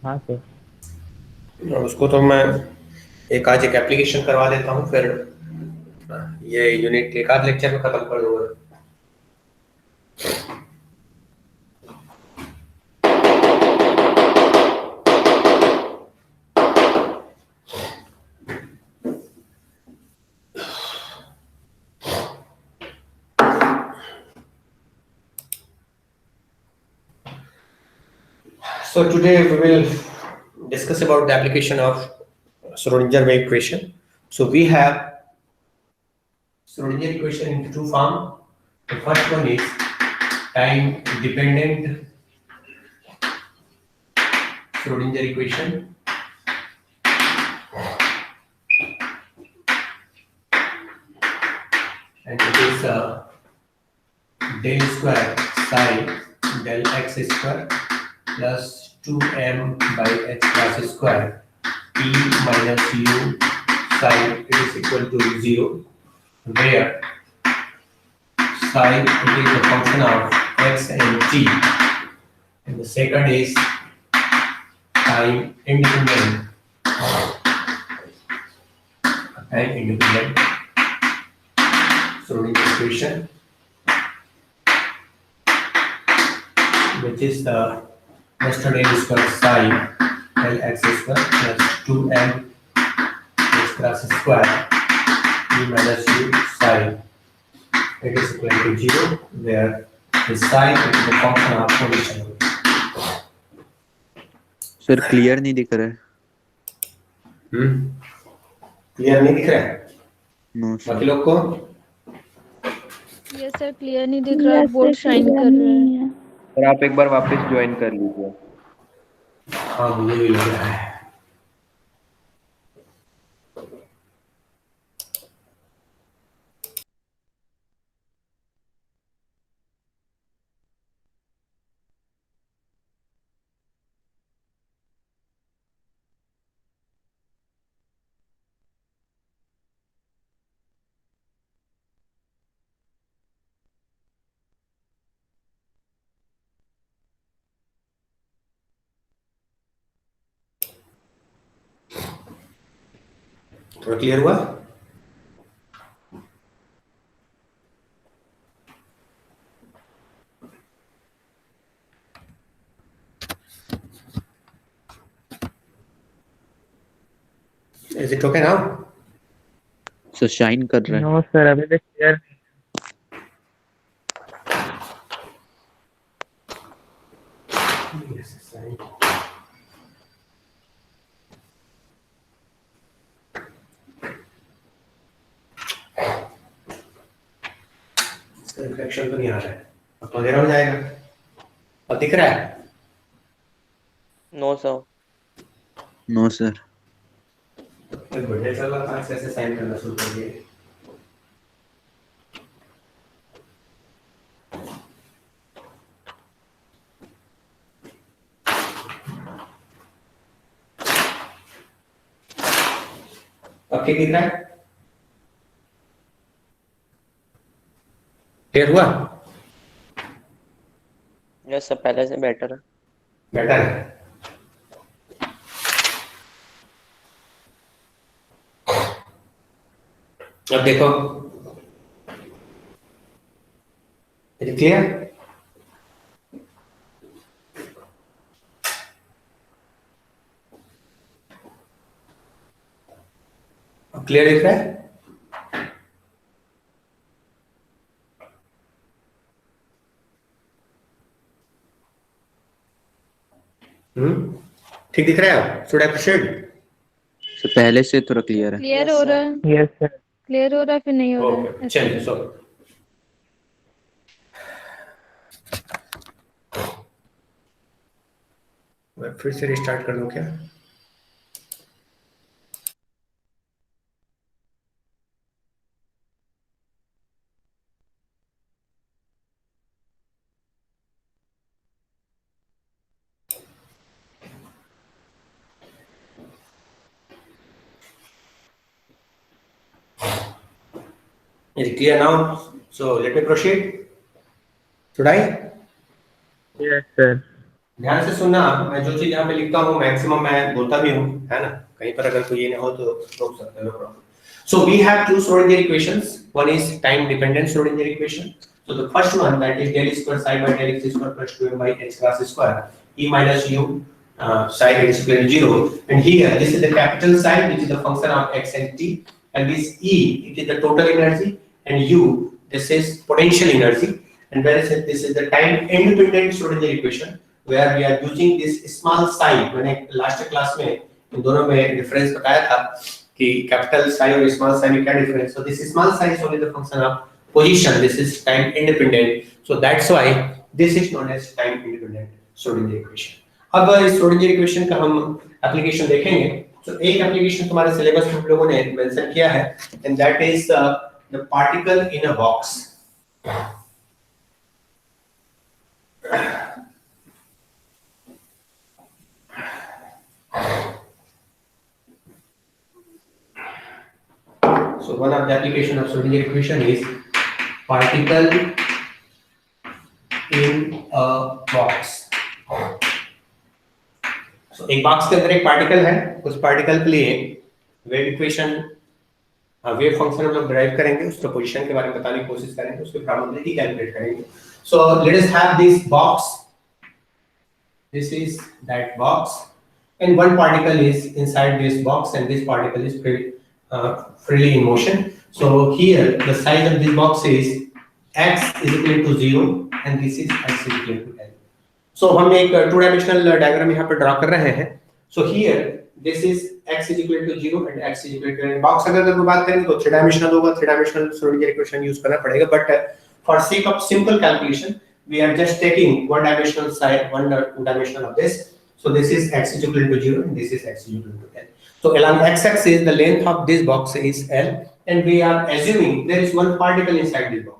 हाँ सर। और उसको तो मैं आज एक एप्लीकेशन करवा देता हूँ, फिर ये यूनिट एक आध लेक्चर में खत्म कर दूंगा। So today we will discuss about the application of Schrodinger wave equation. So we have Schrodinger equation in two form. The first one is time dependent Schrodinger equation, and it is del square psi del x square plus 2m by h plus square p minus u psi it is equal to 0, where psi it is a function of x and t, and the second is time independent Schrodinger equation, which is the yesterday square psi l x square plus 2m x plus square p minus u psi it is equal to 0, where the psi is the function of position. Sir clear नहीं दिख रहा है। Clear नहीं दिख रहा है no बाकी sir. लोग को? यस सर, क्लियर नहीं दिख रहा है, बोर्ड शाइन कर रहा है। सर आप एक बार वापस ज्वाइन कर लीजिए। हाँ मुझे भी लग रहा है। थोड़ा क्लियर हुआ? Is it okay now? Sir shine कर रहा है। नो सर, अभी तक क्लियर। Yes, sorry. इसका रिफ्लेक्शन तो नहीं आ रहा है, अब तो अंधेरा हो जाएगा। अब दिख रहा है? No sir. No sir. Birthday चल रहा था, ऐसे साइन करना शुरू कर दिए। अब क्या दिख रहा है? क्लियर हुआ? यस सर, पहले से बेटर है। बेटर है। अब देखो, क्लियर? अब क्लियर दिख रहा है? ठीक दिख रहा है? अब शुड आई प्रोसीड? सर पहले से थोड़ा क्लियर है। क्लियर हो रहा है, यस सर। क्लियर हो रहा है, फिर नहीं हो रहा है। ओके चलिए। सो मैं फिर से रिस्टार्ट कर दूं क्या? Is it clear now? So let me proceed. Should I? Yes sir. ध्यान से सुनना, मैं जो चीज यहाँ पे लिखता हूँ मैक्सिमम मैं बोलता भी हूँ, है ना, कहीं पर अगर कोई ये ना हो तो रोक सकते हो, no problem. So we have two Schrodinger equations. One is time dependent Schrodinger equation. So the first one, that is del square psi by del x square plus 2m by h class square e minus u psi is equal to 0. And here this is the capital psi, which is the function of x and t, and this e, it is the total energy, and u, this is potential energy, and whereas this is the time independent Schrodinger equation, where we are using this small psi. मैंने last class में इन दोनों में difference बताया था कि capital Sai और small psi में क्या difference. So this small psi is only the function of position, this is time independent, so that's why this is known as time independent Schrodinger equation. अब इस श्रोडिंगर इक्वेशन का हम application देखेंगे. तो एक application तुम्हारे सिलेबस में हम लोगों ने मेंशन किया है, and that is the particle in a box. So one of the application of Schrodinger equation is particle in a box. So एक बॉक्स के अंदर एक पार्टिकल है, उस पार्टिकल के लिए वेव इक्वेशन, वेव फंक्शन हम लोग डिराइव करेंगे, उसका पोजीशन के बारे में बताने की कोशिश करेंगे, उसकी प्रोबेबिलिटी कैलकुलेट करेंगे. So let us have this box. This is that box, and one particle is inside this box, and this particle is freely in motion. So here the size of this box is x is equal to 0 and this is x is equal to l. So हम एक two dimensional diagram यहाँ पे draw कर रहे हैं. So here this is x is equal to 0 and x is equal to l. Box अगर बात करेंगे तो थ्री डायमेंशनल होगा, three dimensional Schrodinger equation use करना पड़ेगा, but for sake of simple calculation we are just taking one dimensional side, one two dimensional of this. So this is x is equal to 0 and this is x is equal to l. So along x-axis the length of this box is l, and we are assuming there is one particle inside this box.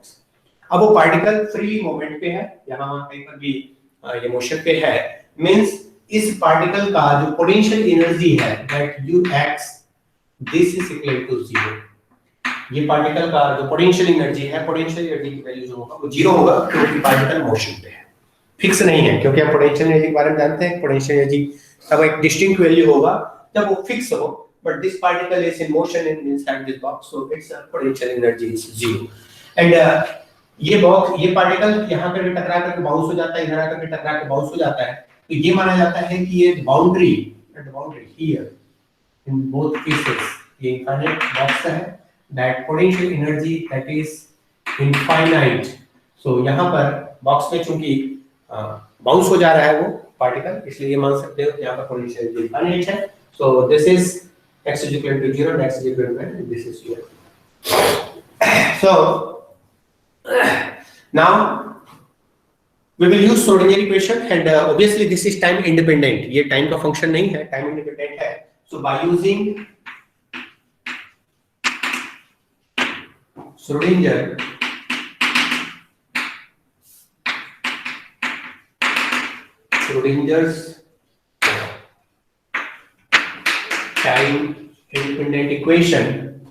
अब वो particle free moment पे है, यहाँ कहीं पर भी ये motion पे है, मींस इस पार्टिकल का जो पोटेंशियल एनर्जी है that ux this is equal to 0. ये पार्टिकल का जो पोटेंशियल एनर्जी है, पोटेंशियल एनर्जी की वैल्यू जो होगा वो 0 होगा, क्योंकि पार्टिकल मोशन पे है, फिक्स नहीं है. क्योंकि आप पोटेंशियल एनर्जी के बारे में जानते हैं, पोटेंशियल एनर्जी का एक डिस्टिंक्ट वैल्यू होगा जब वो फिक्स हो, but this particle is in motion inside this box, so its potential energy is 0. and ये बॉक्स, ये पार्टिकल यहाँ पर भी टकरा करके बाउंस हो जाता है, इधर आकर के टकरा के बाउंस हो जाता है, तो ये माना जाता है कि ये boundary, at the boundary here in both cases ये इनफाइनाइट बॉक्स है, that potential energy that is infinite. so यहाँ पर बॉक्स में चूंकि बाउंस हो जा रहा है वो पार्टिकल, इसलिए ये मान सकते हो यहाँ पर पोटेंशियल एनर्जी इनफाइनाइट है. so this is x is equal to 0 and x is equal to 1 and this is 0. So now we will use Schrodinger equation, and obviously this is time independent, ये time का function नहीं है, time independent है. so by using Schrodinger's time independent equation,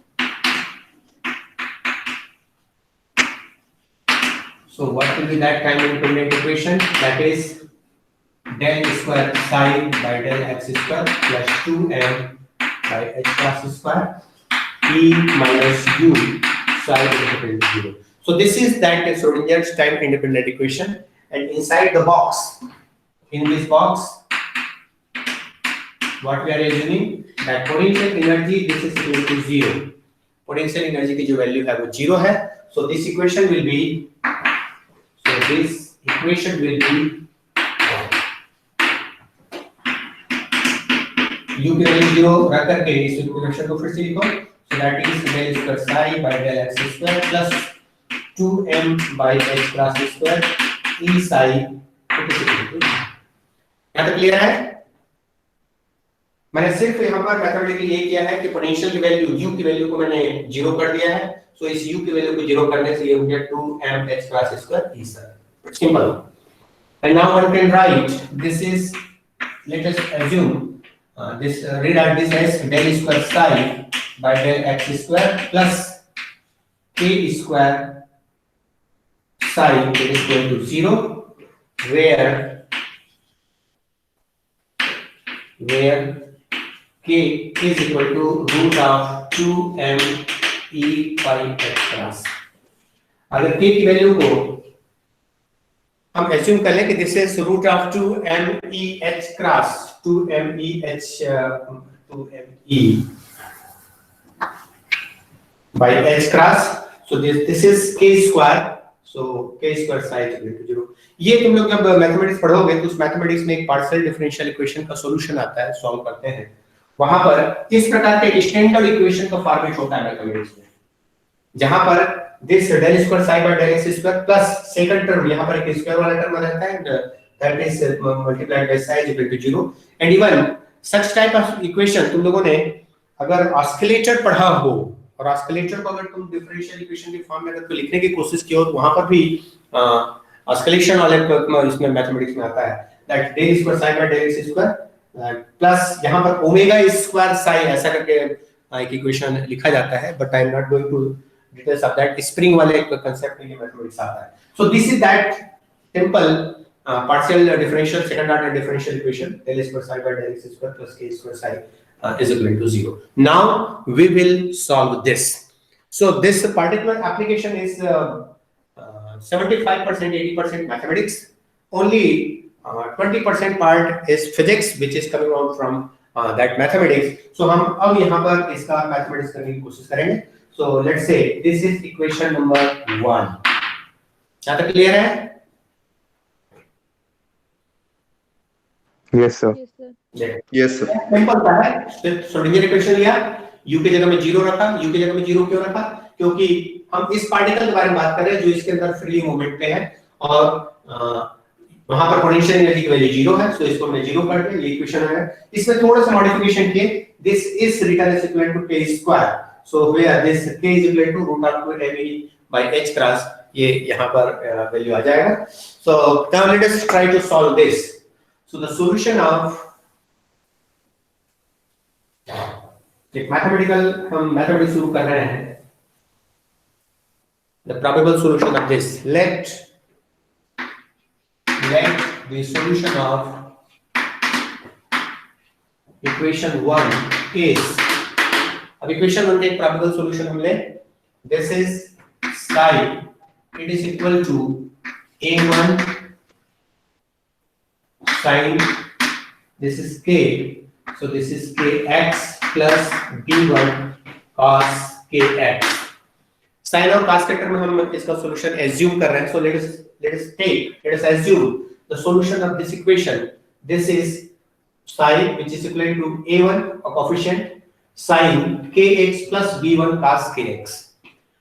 so what will be that time independent equation? That is del square psi by del x square plus 2m by h plus square e minus u psi is equal to 0. So this is that Schrodinger's time independent equation, and inside the box, in this box, what we are assuming that potential energy this is equal to 0. Potential energy की जो value है वो 0 है. So this equation will be, u की value 0 रख करके इस equation को फिर से लिखो. So that is del square psi by del x square plus 2m by h plus square e psi. यहाँ तक क्लियर है? मैंने सिर्फ यहाँ पर मैथमेटिकली ये किया है कि पोटेंशियल की वैल्यू u की वैल्यू को मैंने 0 कर दिया है. सो इस u की वैल्यू को 0 करने से ये हो गया 2m h plus square e psi. Simple. And now one can write this is, let us assume rewrite this as del square psi by del x square plus k square psi is equal to 0, where where k is equal to root of 2m e pi h cross। अगर k की value को हम assume कर लें कि this is root of 2m e h cross 2m e by h cross, so this is k square, so k square psi is equal to 0। ये तुम लोग जब मैथमेटिक्स पढ़ोगे तो उस मैथमेटिक्स में एक पार्शियल डिफरेंशियल इक्वेशन का सॉल्यूशन आता है, सॉल्व करते हैं, वहां पर इस प्रकार के स्टैंडर्ड इक्वेशन का फॉर्मेट होता है मैथमेटिक्स में, जहां पर this del square psi by del x square plus second term यहां पर एक स्क्वायर वाला टर्म रहता है, that is multiplied by psi is equal to 0। And even such type of equation तुम लोगों ने अगर ऑस्किलेटर पढ़ा हो, और ऑस्किलेटर को अगर तुम डिफरेंशियल इक्वेशन के फॉर्म में अगर तुम लिखने की कोशिश की हो तो वहां पर भी ऑस्किलेशन वाले इसमें मैथमेटिक्स में आता है that del square psi by del x square plus यहां पर ओमेगा स्क्वायर psi ऐसा करके एक इक्वेशन लिखा जाता है, but I am not going to details of that. Spring वाले एक कांसेप्ट में ये मैथमेटिक्स आता है। So this is that simple partial differential second order differential equation del square psi by del x square plus k square psi is equal to 0। Now we will solve this। So this particular application is 75% 80% mathematics, only 20% part is physics which is coming out from that mathematics। So हम अब यहाँ पर इसका mathematics करने की कोशिश करेंगे। So let's say this is equation number 1। यहाँ तक क्लियर है? Yes sir। Yes sir। Simple सा है। श्रोडिंगर इक्वेशन लिया, u की जगह में 0 रखा। u की जगह में 0 क्यों रखा? क्योंकि हम इस पार्टिकल के बारे में बात कर रहे हैं जो इसके अंदर फ्रीली मूवमेंट पे है, और वहां पर पोटेंशियल एनर्जी की वैल्यू 0 है, सो इसको हमने 0 कर दिया। ये इक्वेशन है। इसमें थोड़ा सा मॉडिफिकेशन किए, this is written as equal to k square, so where this k is equal to root of 2m by h cross, ये यहां पर वैल्यू आ जाएगा। So now let us try to solve this. So the solution of एक mathematical हम mathematics शुरू कर रहे हैं। The probable solution of this, let the solution of equation 1 is, अब equation 1 का एक probable solution हम ले, this is psi, it is equal to a1 sin, this is k, so this is kx plus b1 cos kx। sin और cos के term में हम इसका सॉल्यूशन एज्यूम कर रहे हैं। so let us assume the solution of this equation, this is psi which is equal to a1 a coefficient sin kx plus b1 cos kx।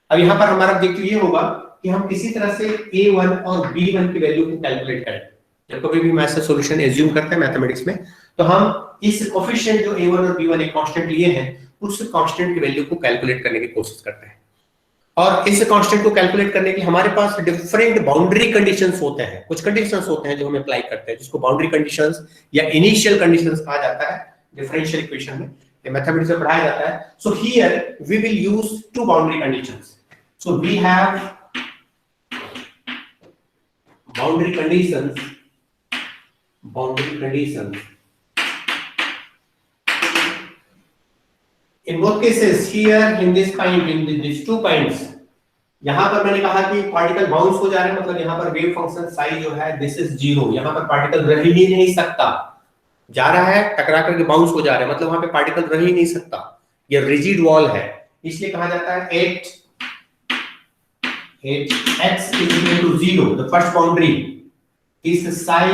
अब यहाँ पर हमारा ऑब्जेक्टिव ये होगा कि हम किसी तरह से a1 और b1 की वैल्यू को कैलकुलेट करें। जब कभी भी हम ऐसा सॉल्यूशन एज्यूम करते हैं मैथमेटिक्स में, तो हम इस कोएफिशिएंट जो a1 और b1 एक कांस्टेंट लिए हैं, उस कांस्टेंट की वैल्यू को कैलकुलेट करने की कोशिश करते हैं। और इस कांस्टेंट को कैलकुलेट करने के लिए हमारे पास डिफरेंट बाउंड्री कंडीशंस होते हैं। कुछ कंडीशंस होते हैं जो हम अप्लाई करते हैं, जिसको बाउंड्री कंडीशंस या इनिशियल कंडीशंस कहा जाता है डिफरेंशियल इक्वेशन में, ये मैथमेटिक्स में पढ़ाया जाता है। So here we will use two boundary conditions. So we have boundary conditions in both cases here in this point, in these 2 points, यहां पर मैंने कहा कि पार्टिकल बाउंस हो जा रहे हैं, मतलब यहां पर वेव फंक्शन साई जो है दिस इज 0, यहां पर पार्टिकल रह ही नहीं सकता, जा रहा है टकरा करके बाउंस हो जा रहा है, मतलब वहां पे पार्टिकल रह ही नहीं सकता, ये रिजिड वॉल है, इसलिए कहा जाता है 8 x is equal to 0, the first boundary is psi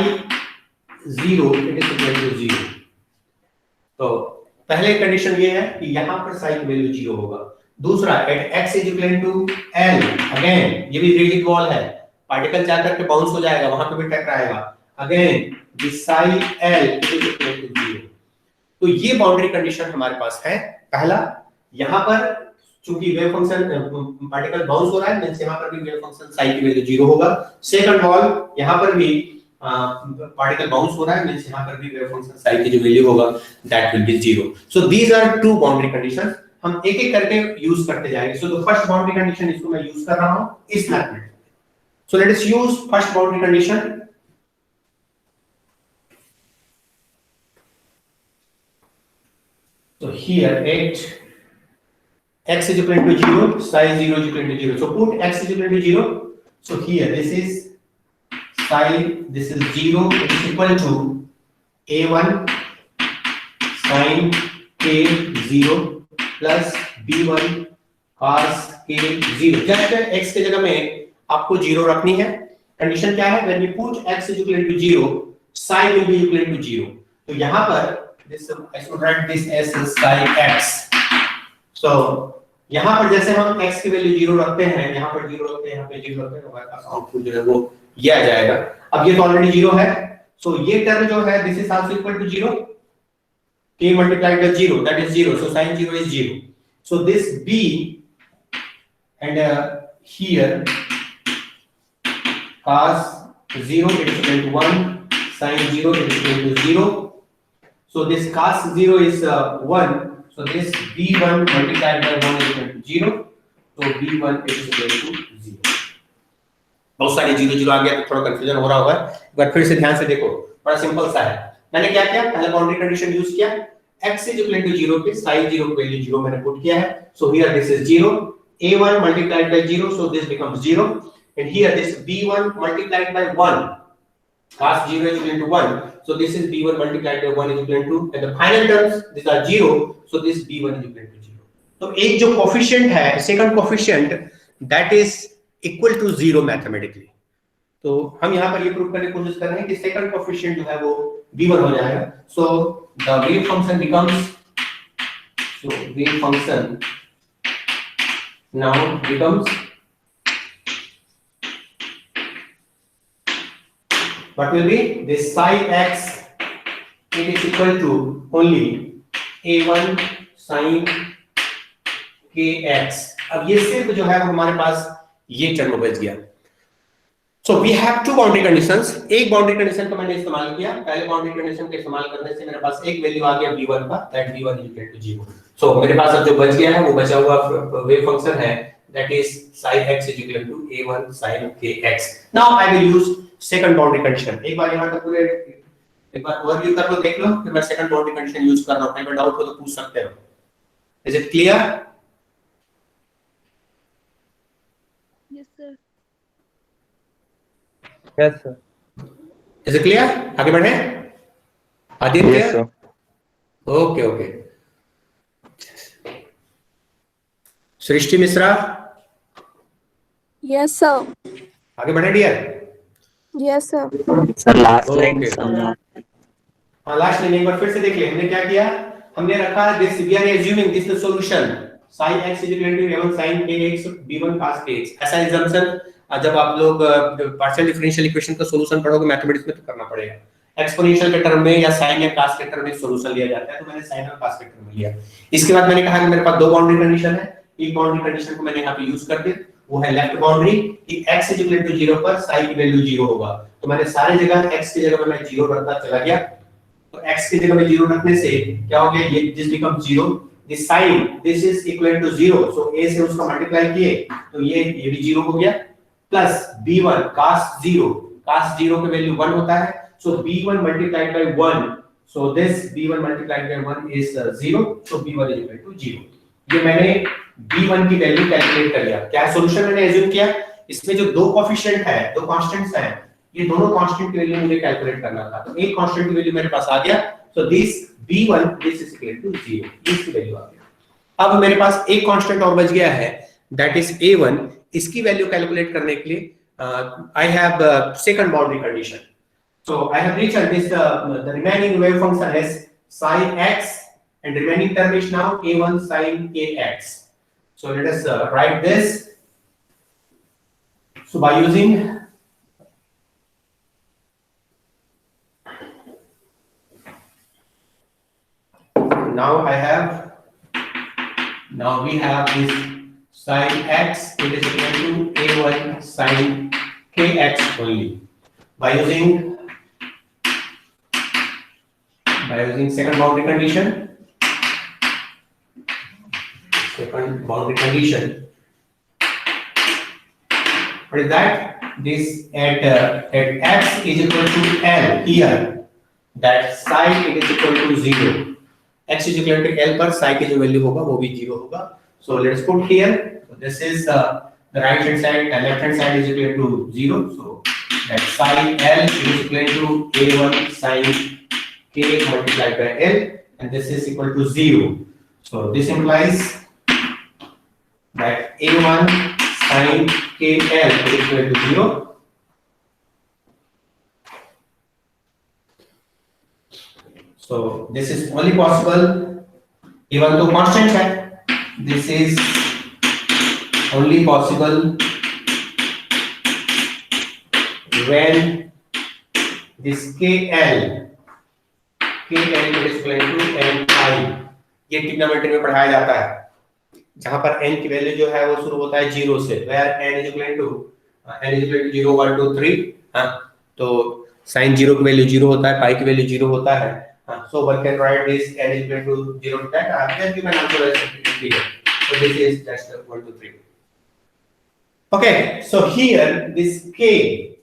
0, it is equal to 0। तो पहले कंडीशन ये है कि यहां पर psi की वैल्यू 0 होगा। दूसरा at x is equal to l, again ये भी रिजिड वॉल है, पार्टिकल जाकर के बाउंस हो जाएगा, वहां पे भी टकराएगा, again this psi l is equal to 0। तो ये बाउंड्री कंडीशन हमारे पास है। पहला, यहां पर चूंकि वेव फंक्शन पार्टिकल बाउंस हो रहा है, मींस यहां पर भी वेव फंक्शन psi की वैल्यू 0 होगा। सेकंड वॉल, यहां पर भी पार्टिकल बाउंस हो रहा है, मींस यहां पर भी वेव फंक्शन psi की जो वैल्यू होगा that will be 0। So these are 2 boundary conditions, हम एक एक करके यूज करते जाएंगे। So the first boundary condition इसको मैं यूज कर रहा हूं इस मैथ में। So let us use first boundary condition. So here at x is equal to 0, psi 0 is equal to 0. So put x is equal to 0. So here this is psi, this is 0, it is equal to a1 sin k 0 plus b1 cos k 0. Just x के जगह में आपको 0 रखनी है. Condition क्या है? When we put x is equal to 0, psi will be equal to 0. तो यहाँ पर this I should write this as psi x. So यहाँ पर जैसे हम x की वैल्यू 0 रखते हैं, यहाँ पर 0 रखते हैं, यहाँ पे 0 रखते हैं, हमारे पास आउटपुट जो है वो ये आ जाएगा. अब ये तो ऑलरेडी 0 है. So ये टर्म जो है this is also equal to 0. k multiplied by 0, that is 0. So sin 0 is 0. So this b and here cos 0 it is equal to 1, sin 0 it is equal to 0. So this cos 0 is 1. So this b1 multiplied by 1 is equal to 0. So b1 is equal to 0. बहुत सारे 0 0 आ गया तो थोड़ा confusion हो रहा होगा. एक बार फिर से ध्यान से देखो, बड़ा सिंपल सा है. मैंने क्या किया? पहले बाउंड्री कंडीशन यूज किया. x is equal to 0 पे sin 0 की वैल्यू 0 मैंने पुट किया है. So here this is 0. a1 multiplied by 0, so this becomes 0. And here this b1 multiplied by 1. Cos 0 is equal to 1. So this is b1 multiplied by 1 is equal to, and the final terms these are 0. So this b1 is equal to 0. तो एक जो coefficient है, second coefficient, that is equal to 0 mathematically. तो हम यहाँ पर ये prove करने की कोशिश कर रहे हैं कि सेकंड कोफिशिएंट जो है वो b1 हो जाएगा. So the wave function becomes, so wave function now becomes, what will be this psi x, it is equal to only a1 sin kx. अब ये सिर्फ जो है हमारे पास ये टर्म बच गया. So we have two boundary conditions. एक बाउंड्री कंडीशन को मैंने इस्तेमाल किया. पहले बाउंड्री कंडीशन के इस्तेमाल करने से मेरे पास एक वैल्यू आ गया b1 का, that b1 is equal to 0. So मेरे पास अब जो बच गया है वो बचा हुआ वेव फंक्शन है, that is psi x is equal to a1 sin kx. Now I will use second boundary condition. एक बार यहाँ तक पूरे एक बार ओवरव्यू कर लो, देख लो, फिर मैं सेकंड बाउंड्री कंडीशन यूज कर रहा हूँ. अगर डाउट हो तो पूछ सकते हो. Is it clear? Yes sir. Yes sir. Is it clear? आगे बढ़े. Aditya. Yes sir. Okay okay. सृष्टि मिश्रा. Yes sir. आगे बढ़े dear. Yes sir. Sir last line. हाँ लास्ट लाइन एक बार फिर से देख ले. हमने क्या किया? हमने रखा this we are assuming this is the solution. Sin x is equal to a1 sin kx b1 cos kx. ऐसा assumption जब आप लोग पार्शियल डिफरेंशियल इक्वेशन का सॉल्यूशन पढ़ोगे मैथमेटिक्स में तो करना पड़ेगा. एक्सपोनेंशियल के टर्म में या साइन या cos के टर्म में सॉल्यूशन लिया जाता है, तो मैंने साइन और cos के टर्म में लिया. इसके बाद मैंने कहा कि मेरे पास दो बाउंड्री कंडीशन है. एक बाउंड्री कंडीशन को मैंने यहाँ पे यूज कर दिया, वो है लेफ्ट बाउंड्री कि x is equal to 0 पर psi की वैल्यू 0 होगा. तो मैंने सारी जगह x की जगह में मैं 0 रखता चला गया. तो x की जगह में 0 रखने से क्या हो गया? ये this become 0. This sin this is equal to 0. So a से उसका मल्टीप्लाई किए तो ये भी 0 हो गया. प्लस b1 cos 0 की वैल्यू 1 होता है. So b1 multiplied by 1. So this b1 multiplied by 1 is 0. So b1 is equal to 0. ये मैंने b1 की वैल्यू कैलकुलेट कर लिया. क्या सॉल्यूशन मैंने एज्यूम किया? इसमें जो दो कोएफिशिएंट है, दो कांस्टेंट्स हैं, ये दोनों कांस्टेंट की वैल्यू मुझे कैलकुलेट करना था. तो एक कांस्टेंट की वैल्यू मेरे पास आ गया. So this b1 this is equal to 0. इसकी वैल्यू आ गई. अब मेरे पास एक कांस्टेंट और बच गया है, दैट इज a1. इसकी वैल्यू कैलकुलेट करने के लिए I have second boundary condition. So I have reached this the remaining wave function is sin x and remaining term is now a1 sin kx. So let us write this. So by using now we have this sin x, it is equal to a1 sin kx only. By using second boundary condition. What is that? This at x is equal to L here, that psi it is equal to 0. x is equal to L पर psi की जो value होगा वो भी 0 होगा. So let's put here. So this is the right hand side and left hand side is equal to 0. So that psi L is equal to A1 sin k multiplied by L, and this is equal to 0. So this implies that A1 sin KL is equal to 0. So this is only possible, even though constant है, this is only possible when this KL is equal to Ni. ये trigonometry में पढ़ाया जाता है, जहां पर n की value जो है वो शुरू होता है 0 से, where n is equal to 0, 1, 2, 3. हाँ, तो sin 0 की वैल्यू 0 होता है, पाई की वैल्यू 0 होता है. So one can write this n is equal to 0 to that. I have given answer as here. So this is just 1, 2, 3. Okay, so here this k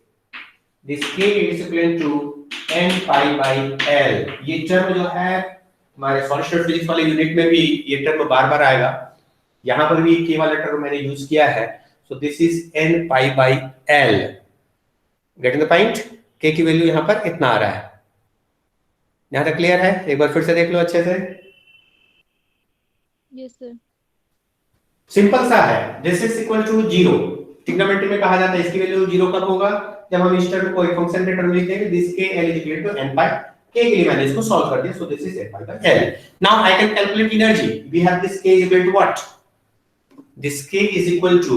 is equal to n pi by L. ये term जो है हमारे solid physics वाले unit में भी ये term बार-बार आएगा. यहाँ पर भी k वाला टर्म मैंने यूज किया है. So this is n pi by L. Getting the point? k की वैल्यू यहाँ पर इतना आ रहा है. यहाँ तक क्लियर है? एक बार फिर से देख लो अच्छे से. Yes, sir. सिंपल सा है. This is equal to 0. Trigonometry में कहा जाता है इसकी वैल्यू 0 कब होगा? जब हम इस टर्म को एक फंक्शन के टर्म लिख देंगे. This k l is equal to n pi. k के लिए मैंने इसको सॉल्व कर दिया. So this is n pi by l. Now I can calculate energy. We have this k is equal to what? This k is equal to,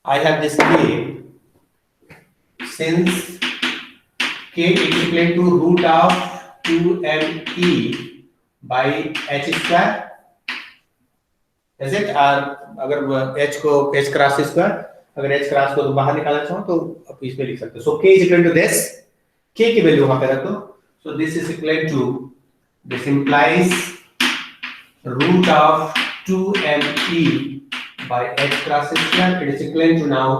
I have this k, since k is equal to root of 2me by h square, is it? और अगर h को h cross square, अगर h cross को तो बाहर निकालना चाहो तो आप इसमें लिख सकते हो. So k is equal to this. k की वैल्यू वहां पे रख दो. So this is equal to, this implies root of 2me by h cross square. It is equal to now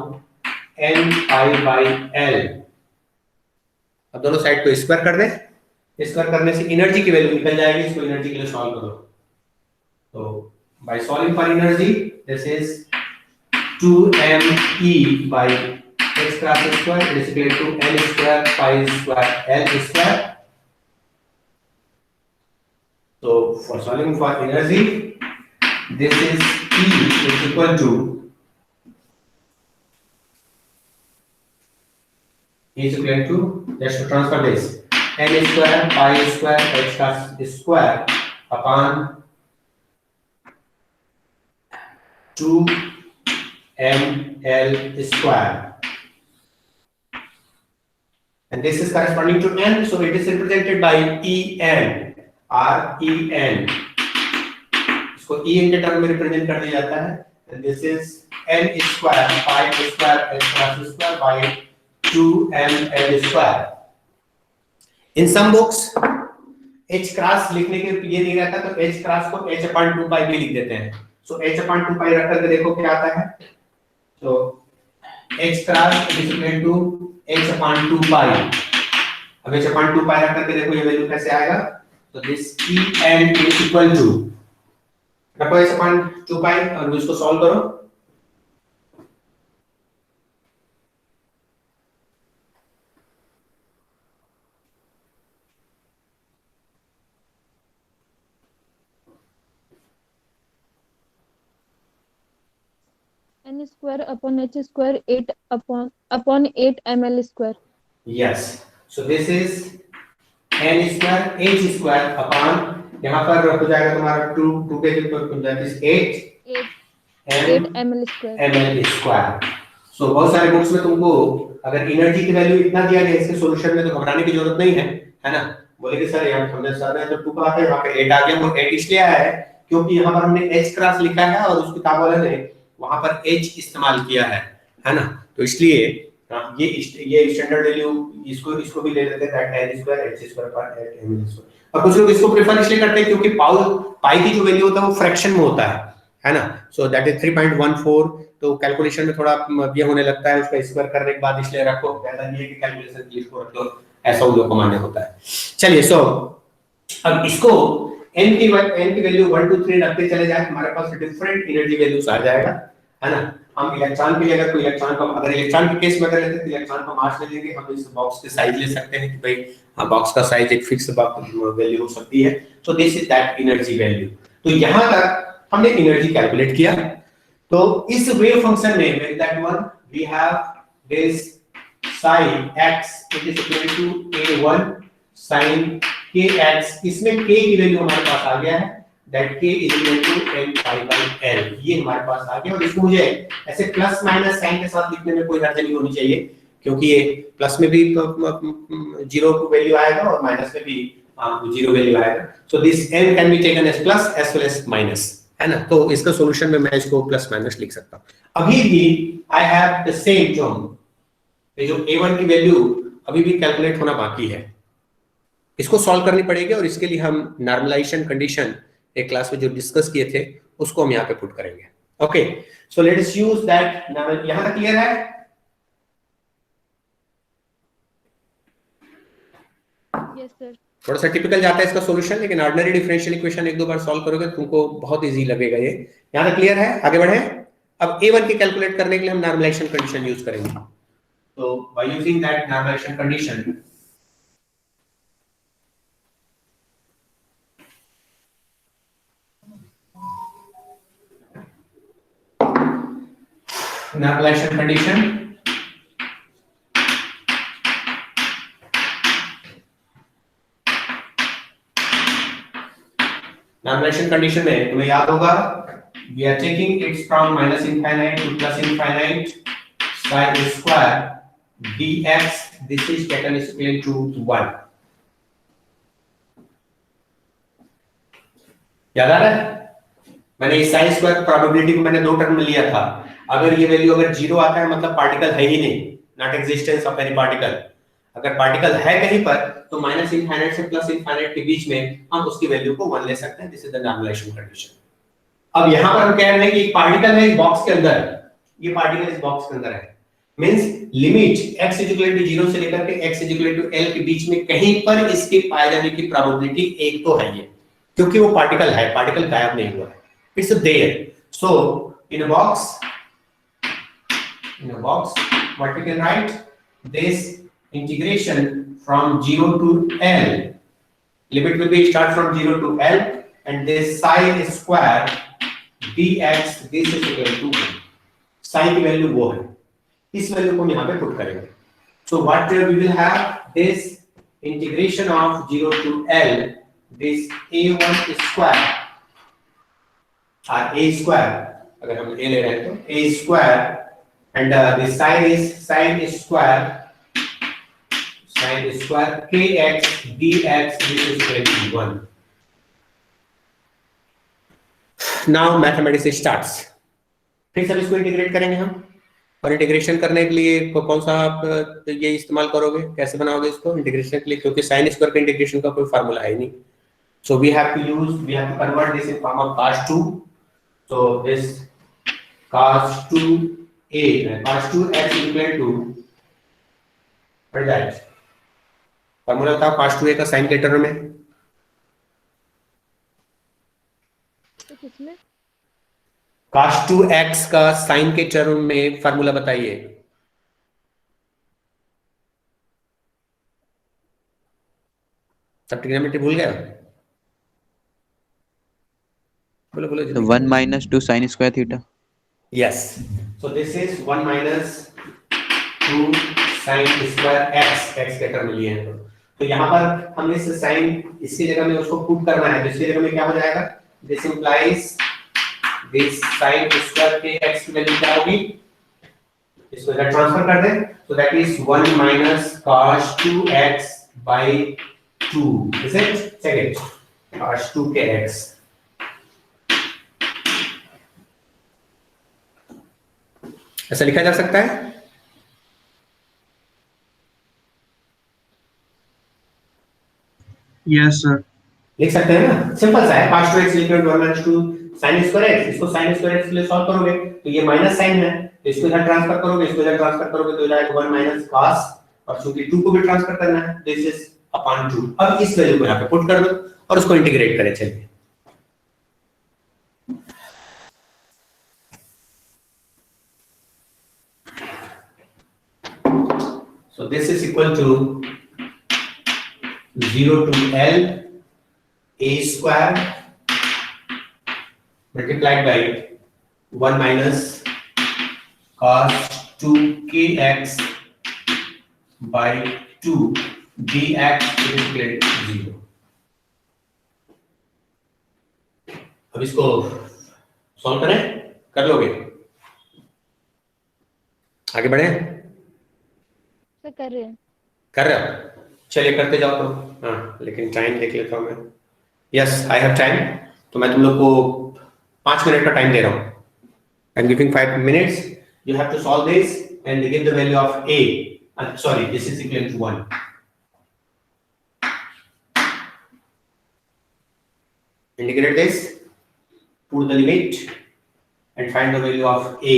n pi by l. अब दोनों side को square कर दें. स्क्वायर करने से एनर्जी की वैल्यू निकल जाएगी. इसको एनर्जी के लिए सॉल्व करो. तो by solving for energy, this is 2me by h cross square. It is equal to n square pi square l square. So for solving for energy, this is E is equal to, just to transfer this, n square pi square h cross square upon 2ml square. And this is corresponding to n, so it is represented by En. REN, इसको EN के term में represent कर दिया जाता है. And this is n square pi square h cross square by 2ml square. In some books h cross लिखने के ये नहीं रहता, तो h cross को h upon 2 pi भी लिख देते हैं. So h upon 2 pi रख करके देखो क्या आता है. So h cross is equal to h upon 2 pi. अब h upon 2 pi रख करके देखो ये वैल्यू कैसे आएगा. So this En is equal to, रखो h upon 2 pi और इसको सॉल्व करो. N square upon h square 8 upon 8 ml square. Yes. So this is n square h square upon, यहाँ पर हो जाएगा तुम्हारा 2 के ऊपर हो जाएगा 8 ml square. ml square. So बहुत सारे बुक्स में तुमको अगर एनर्जी की वैल्यू इतना दिया गया इसके सॉल्यूशन में तो घबराने की जरूरत नहीं है ना. बोले कि सर यहाँ हमने सर ने तो 2 का है, वहाँ पे 8 आ गया. वो 8 इसलिए आया है क्योंकि यहाँ पर हमने h क्रॉस लिखा है और उस किताब वाले ने वहाँ पर h इस्तेमाल किया है ना. तो इसलिए ये स्टैंडर्ड वैल्यू इसको भी ले लेते हैं n स्क्वायर h स्क्वायर पर 8 ml स्क्वायर. और कुछ लोग इसको प्रेफर इसलिए करते हैं क्योंकि पाई की जो वैल्यू होता है वो फ्रैक्शन में होता है ना. So that is 3.14. तो कैलकुलेशन में थोड़ा ये होने लगता है उसका स्क्वायर करने के बाद, इसलिए रखो. कहता नहीं है कि कैलकुलेशन की इसको रख लो ऐसा उन लोगों को मान्य होता है। चलिए सो अब इसको n की वैल्यू 1 2 3 रखते चले जाए, हमारे पास डिफरेंट एनर्जी वैल्यूज आ जाएगा, है ना। हम इलेक्ट्रॉन के लिए अगर कोई इलेक्ट्रॉन का, अगर इलेक्ट्रॉन के केस में अगर लेते हैं तो इलेक्ट्रॉन का मास ले लेंगे, हम इस बॉक्स के साइज ले सकते हैं कि भाई हाँ बॉक्स का साइज एक फिक्स वैल्यू हो सकती है। So this is that energy value. तो यहां तक हमने एनर्जी कैलकुलेट किया। तो इस वेव फंक्शन में with that one we have this psi x it is equal to a1 sin kx, इसमें k की वैल्यू हमारे पास आ गया है, that k is equal to n pi by l, ये हमारे पास आ गया। और इसको मुझे ऐसे प्लस माइनस साइन के साथ लिखने में कोई हर्ज नहीं होनी चाहिए, क्योंकि ये प्लस में भी जीरो वैल्यू आएगा और माइनस में भी जीरो वैल्यू आएगा। So this n can be taken as plus as well as minus, है ना। तो इसका सॉल्यूशन में मैं इसको प्लस माइनस लिख सकता हूं। अभी भी I have the same term, ये जो a1 की वैल्यू अभी भी कैलकुलेट होना बाकी है, इसको सॉल्व करनी पड़ेगी। और इसके लिए हम नॉर्मलाइजेशन कंडीशन एक क्लास में जो डिस्कस किए थे उसको हम यहाँ पे पुट करेंगे। Okay, so let us use that. यहां तक क्लियर है? Yes sir. थोड़ा सा टिपिकल जाता है इसका सॉल्यूशन, लेकिन ऑर्डिनरी डिफरेंशियल इक्वेशन एक दो बार सॉल्व करोगे तुमको बहुत इजी लगेगा ये। यहां तक क्लियर है? आगे बढ़े। अब a1 की कैलकुलेट करने के लिए हम नॉर्मलाइजेशन कंडीशन यूज करेंगे। तो by using that normalization condition, normalization condition में तुम्हें याद होगा we are taking it from minus infinite to plus infinite psi square dx, this is taken is equal to 1। याद आ रहा है? मैंने इस साइन स्क्वायर प्रोबेबिलिटी को मैंने दो टर्म में लिया था। अगर ये वैल्यू अगर जीरो आता है मतलब पार्टिकल है ही नहीं, not existence of any particle. अगर पार्टिकल है कहीं पर तो माइनस इनफाइनाइट से प्लस इनफाइनाइट के बीच में हम उसकी वैल्यू को 1 ले सकते हैं। This is the normalization condition. अब यहां पर हम कह रहे हैं कि एक पार्टिकल है इस बॉक्स के अंदर, ये पार्टिकल इस बॉक्स के अंदर है, means limit x is equal to 0 से लेकर के x is equal to l के बीच में कहीं पर इसके पाए जाने की प्रोबेबिलिटी एक तो है ये, क्योंकि वो पार्टिकल है, पार्टिकल गायब नहीं हुआ है, it's there. So in a box what we can write, this integration from 0 to l, limit will be start from 0 to l, and this psi square dx, this is equal to 1। psi की value वो है, इस value को हम यहाँ पे put करेंगे। so what we will have, this integration of 0 to l, this a1 square or a square, अगर हम a ले रहे हैं तो a square, and the sine square kx dx, this is equal to 1। now mathematics starts। फिर सब इसको integrate करेंगे हम, और इंटीग्रेशन करने के लिए कौन सा आप ये इस्तेमाल करोगे, कैसे बनाओगे इसको इंटीग्रेशन के लिए, क्योंकि साइन स्क्वायर का इंटीग्रेशन का कोई फार्मूला है नहीं। so we have to convert this in form of cos 2। so this cos 2a and cos 2x is equal to what is that formula था cos 2a का साइन के term में, तो किसमें? cos 2x का sign के term में formula बताइए। सब ट्रिग्नोमेट्री भूल गए? बोलो बोलो। 1 minus 2 sin square theta। Yes. So this is 1 minus 2 sin square x, x के टर्म लिए हैं तो यहाँ पर हम इस sin इसकी जगह में उसको पुट करना है, तो इसकी जगह में क्या हो जाएगा, this implies this sin square के x की वैल्यू क्या होगी, इसको इधर ट्रांसफर कर दें, so that is 1 minus cos 2x by 2, is it? Check it, cos 2 के x। ऐसा लिखा जा सकता है? Yes sir. लिख सकते हैं ना, सिंपल सा है। cos 2x equal to 1 minus 2 sin square x, इसको sin square x के लिए सॉल्व करोगे तो ये माइनस साइन है, तो इसको इधर ट्रांसफर करोगे, इसको इधर ट्रांसफर करोगे तो हो जाएगा 1 minus cos और चूंकि 2 को भी ट्रांसफर करना है, दिस इज अपॉन 2। अब इस वैल्यू को यहाँ पे पुट कर दो और उसको इंटीग्रेट करें। चलिए, so this is equal to 0 to L a square multiplied by 1 minus cos 2kx by 2 dx is equal to 0। अब इसको सॉल्व करें, कर लोगे? आगे बढ़े? सर कर रहे हैं। कर रहे हो? चलिए करते जाओ तो। हाँ, लेकिन टाइम देख लेता हूँ मैं। Yes, I have time. तो मैं तुम लोग को 5 मिनट का टाइम दे रहा हूँ। I am giving 5 minutes. You have to solve this and give the value of a। Sorry, this is equal to 1। Integrate this, put the limit and find the value of a।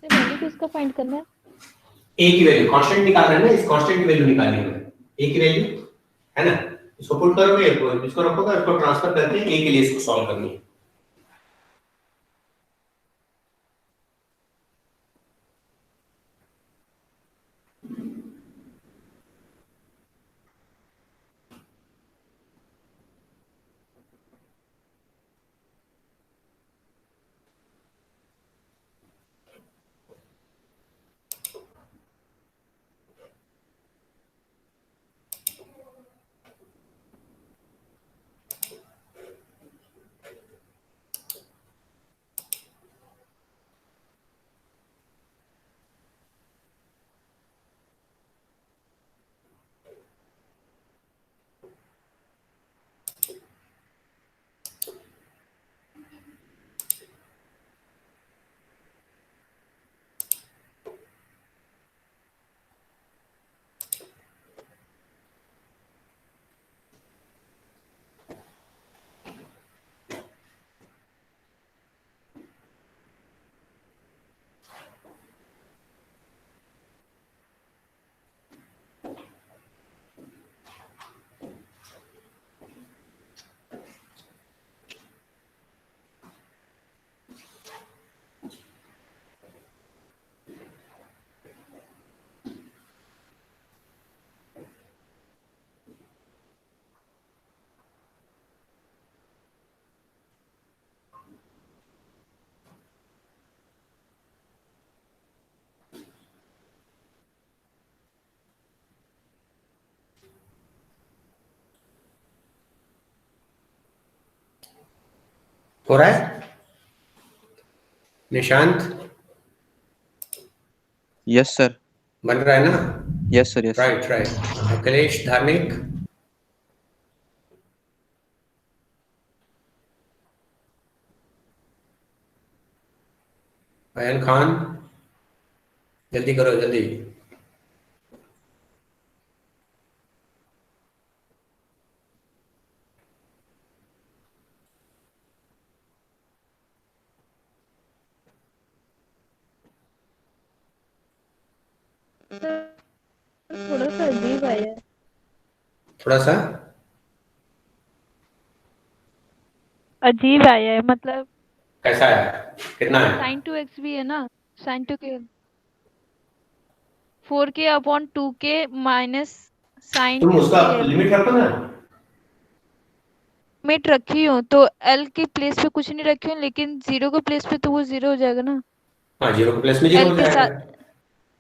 Sir value किसका find करना है? a की value constant निकाल रहे हैं ना, इस constant की वैल्यू निकालनी है। a की वैल्यू है ना, इसको पुट करोगे, इसको रखोगे, इसको ट्रांसफर करके a के लिए इसको सॉल्व करनी है। हो रहा है निशांत? Yes sir. बन रहा है ना? Yes sir, yes. Right right. Akhilesh धार्मिक, अयन खान, जल्दी करो जल्दी। थोड़ा सा अजीब आया है। थोड़ा सा अजीब आया है, मतलब कैसा है? कितना है? sin 2x भी है ना, sin 2k 4k upon 2k minus sign तुम उसका के लिमिट रखो ना। लिमिट रखी हूँ तो एल के प्लेस पे कुछ नहीं रखी हूँ, लेकिन जीरो के प्लेस पे तो वो जीरो हो जाएगा ना। हाँ, जीरो के प्लस में जीरो एल हो के जाएगा। साथ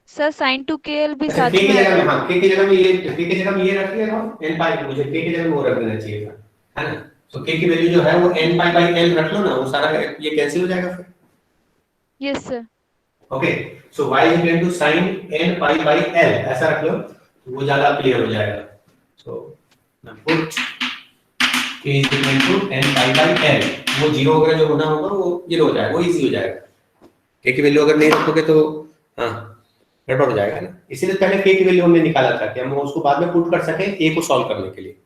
सर साइन टू के एल भी अच्छा, साथ के में की आ जगह में, जाएगा। हाँ, के की जगह में ये, के की जगह में ये रख लिया ना एन पाई, मुझे के की जगह में वो रख देना चाहिए था, है ना। तो के की वैल्यू जो है वो एन पाई बाई एल रख लो ना, वो सारा ये कैंसिल हो जाएगा फिर। Yes sir. Okay, so y is equal to sin n pi by l, ऐसा रख लो तो वो ज्यादा क्लियर हो जाएगा। So put k is equal to n pi by l, वो जीरो वगैरह जो होना होगा वो जीरो हो जाएगा, वो इजी हो जाएगा। k की वैल्यू अगर नहीं रखोगे तो हाँ गड़बड़ हो जाएगा ना, इसीलिए पहले k की वैल्यू हमने निकाला था कि हम उसको बाद में पुट कर सके a को सॉल्व करने के लिए।